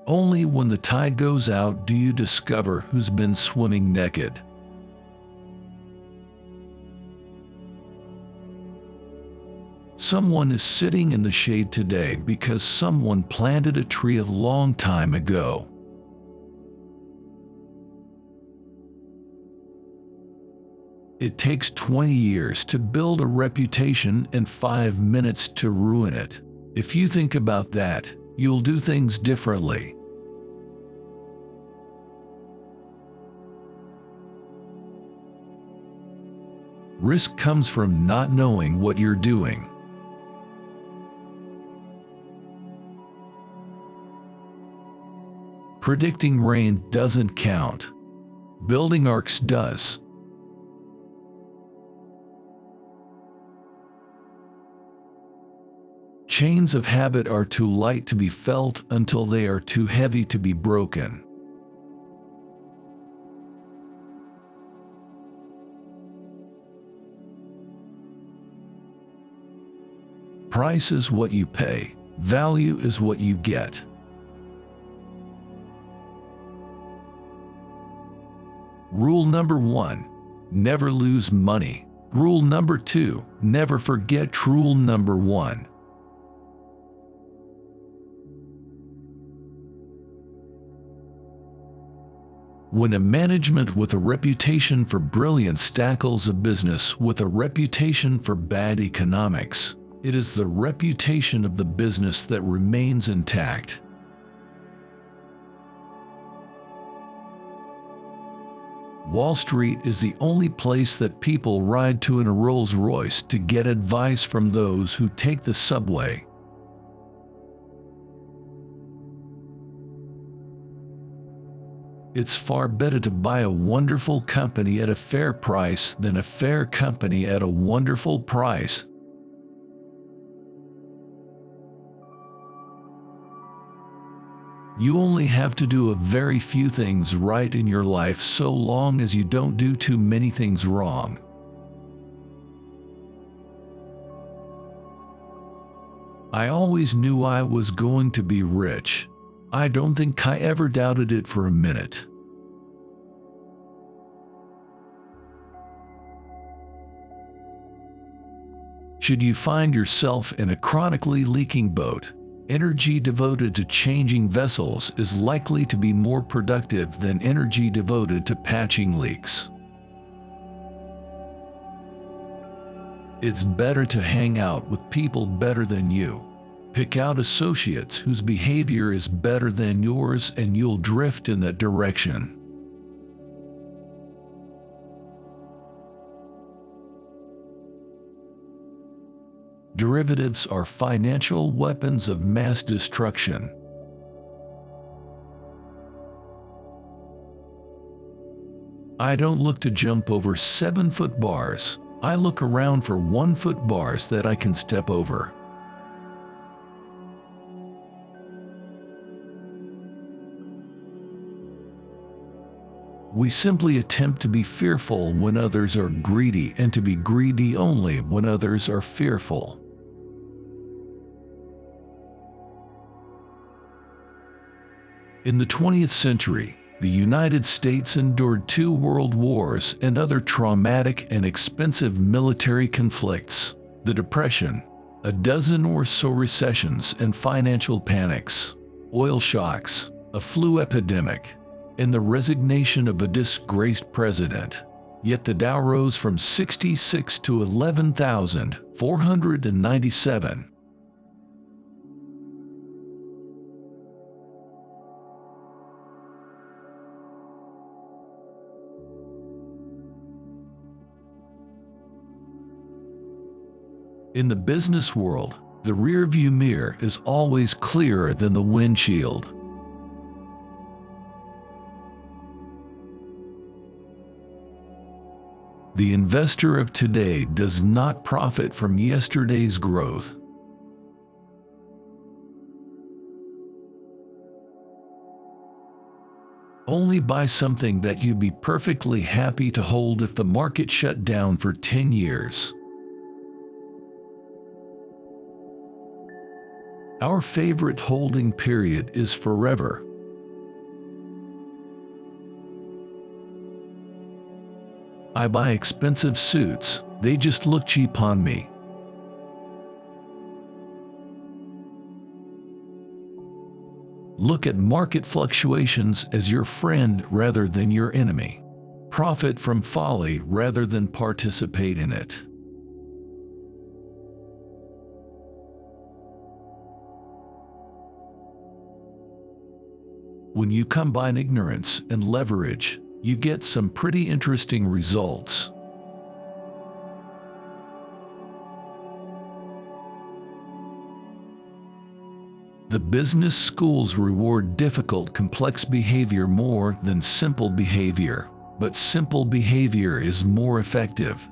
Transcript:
Only when the tide goes out do you discover who's been swimming naked. Someone is sitting in the shade today because someone planted a tree a long time ago. It takes 20 years to build a reputation and 5 minutes to ruin it. If you think about that, you'll do things differently. Risk comes from not knowing what you're doing. Predicting rain doesn't count. Building arks does. Chains of habit are too light to be felt until they are too heavy to be broken. Price is what you pay. Value is what you get. Rule number 1, never lose money. Rule number 2, never forget rule number 1. When a management with a reputation for brilliance tackles a business with a reputation for bad economics, it is the reputation of the business that remains intact. Wall Street is the only place that people ride to in a Rolls-Royce to get advice from those who take the subway. It's far better to buy a wonderful company at a fair price than a fair company at a wonderful price. You only have to do a very few things right in your life so long as you don't do too many things wrong. I always knew I was going to be rich. I don't think I ever doubted it for a minute. Should you find yourself in a chronically leaking boat, energy devoted to changing vessels is likely to be more productive than energy devoted to patching leaks. It's better to hang out with people better than you. Pick out associates whose behavior is better than yours and you'll drift in that direction. Derivatives are financial weapons of mass destruction. I don't look to jump over 7-foot bars. I look around for 1-foot bars that I can step over. We simply attempt to be fearful when others are greedy and to be greedy only when others are fearful. In the 20th century, the United States endured 2 world wars and other traumatic and expensive military conflicts, the Depression, a dozen or so recessions and financial panics, oil shocks, a flu epidemic, and the resignation of a disgraced president. Yet the Dow rose from 66 to 11,497. In the business world, the rearview mirror is always clearer than the windshield. The investor of today does not profit from yesterday's growth. Only buy something that you'd be perfectly happy to hold if the market shut down for 10 years. Our favorite holding period is forever. I buy expensive suits, they just look cheap on me. Look at market fluctuations as your friend rather than your enemy. Profit from folly rather than participate in it. When you combine ignorance and leverage, you get some pretty interesting results. The business schools reward difficult, complex behavior more than simple behavior, but simple behavior is more effective.